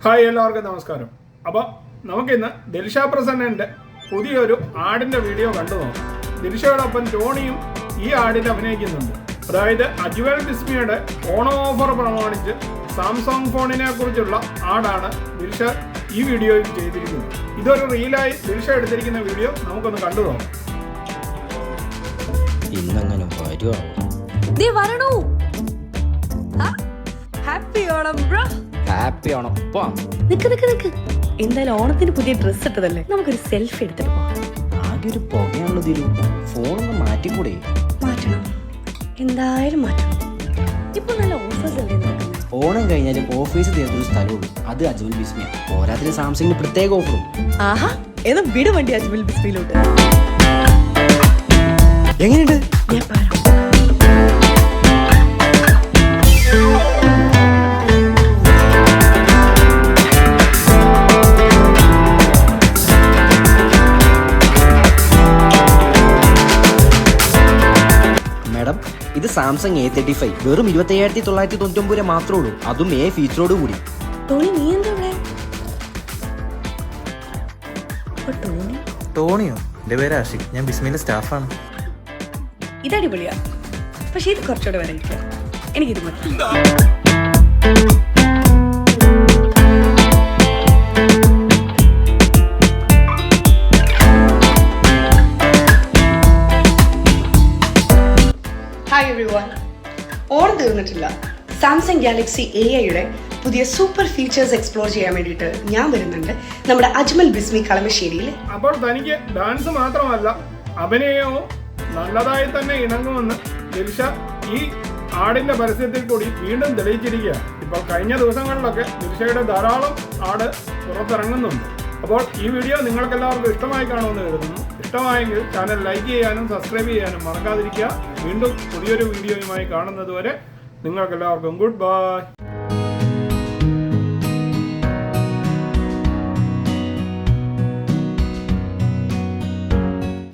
Hi, എല്ലാവർക്കും നമസ്കാരം. അപ്പോൾ നമുക്കിന്ന് ദിൽഷ പ്രസന്നൻ്റെ പുതിയൊരു ആടിൻ്റെ വീഡിയോ കണ്ടു നോക്കാം. ദിൽഷയോടൊപ്പം ടോണിയും ഈ ആടിൽ അഭിനയിക്കുന്നുണ്ട്. അതായത് അജ്മൽ ബിസ്മിയുടെ ഓണം ഓഫർ പ്രമാണിച്ച് സാംസങ് ഫോണിനെ കുറിച്ചുള്ള ആടാണ് ദിൽഷ ഈ വീഡിയോയിൽ ചെയ്തിരിക്കുന്നത്. ഇതൊരു റീലായി ദിൽഷ എടുത്തിരിക്കുന്ന വീഡിയോ നമുക്കൊന്ന് കണ്ടു നോക്കാം. ഇന്നങ്ങനെ വരണോ? Happy Onam bro. Happy Onam. നിക്ക് എന്തായാലും ഓണത്തിന് പുതിയ ഡ്രസ് ഇട്ടതല്ലേ, നമുക്കൊരു സെൽഫി എടുത്തിട്ട് പോവാം. ആകെ ഒരു പുകയാണല്ലോ തിരു. ഫോണൊന്ന് മാറ്റിക്കൂടെ? മാറ്റണം, എന്തായാലും മാറ്റണം. ഇപ്പൊ നല്ല ഓഫേഴ്സ് അല്ലേ നടക്കുന്നത്. ഓണം കഴിഞ്ഞാലും ഓഫീസ് തീർന്നൊരു സ്ഥലമുള്ളൂ, അത് അജ്മൽ ബിസ്മിയ. പോരാത്തിന് സാംസങ്ങിന് പ്രത്യേക ഓഫറും. ആഹാ, ഏതോ വിട വണ്ടി അജ്മൽ ബിസ്മിയിലോട്ട്. എങ്ങനെയുണ്ട്? ഞാൻ പറയാം. മാഡം, ഇത് സാംസങ് A35 വെറും 27,999 രൂപ മാത്രമേ ഉള്ളൂ, അതും A ഫീച്ചറോട് കൂടി. ടോണി, നീ എന്താ ഇവിടെ? ടോണിയോ? എൻ്റെ പേര് ആഷിഖ്, ഞാൻ ബിസ്മിയിലെ സ്റ്റാഫാണ്. ഇത് അടിപൊളിയാ, പക്ഷെ ഇത് കുറച്ചുകൂടെ വരാനില്ല. എനിക്കിത് മതി. ഹായ് എവ്രിവൺ, ഓണം തീർന്നിട്ടില്ല. സാംസങ് ഗാലക്സി AI-യുടെ പുതിയ സൂപ്പർ ഫീച്ചേഴ്സ് എക്സ്പ്ലോർ ചെയ്യാൻ വേണ്ടിയിട്ട് ഞാൻ വരുന്നുണ്ട് നമ്മുടെ അജ്മൽ ബിസ്മി കളമശ്ശേരിയിൽ. അപ്പോൾ തനിക്ക് ഡാൻസ് മാത്രമല്ല അഭിനയവും നല്ലതായി തന്നെ ഇണങ്ങുമെന്ന് ദിൽഷ ഈ ആടിന്റെ പരസ്യത്തിൽ കൂടി വീണ്ടും തെളിയിച്ചിരിക്കുകയാണ്. ഇപ്പോൾ കഴിഞ്ഞ ദിവസങ്ങളിലൊക്കെ ദിൽഷയുടെ ധാരാളം ആട് പുറത്തിറങ്ങുന്നുണ്ട്. അപ്പോൾ ഈ വീഡിയോ നിങ്ങൾക്ക് എല്ലാവർക്കും ഇഷ്ടമായി കാണുമെന്ന് കരുതുന്നു. ഇഷ്ടമായെങ്കിൽ ചാനൽ ലൈക്ക് ചെയ്യാനും സബ്സ്ക്രൈബ് ചെയ്യാനും മറക്കാതിരിക്കുക. വീണ്ടും പുതിയൊരു വീഡിയോയുമായി കാണുന്നത് വരെ നിങ്ങൾക്കെല്ലാവർക്കും ഗുഡ് ബൈ.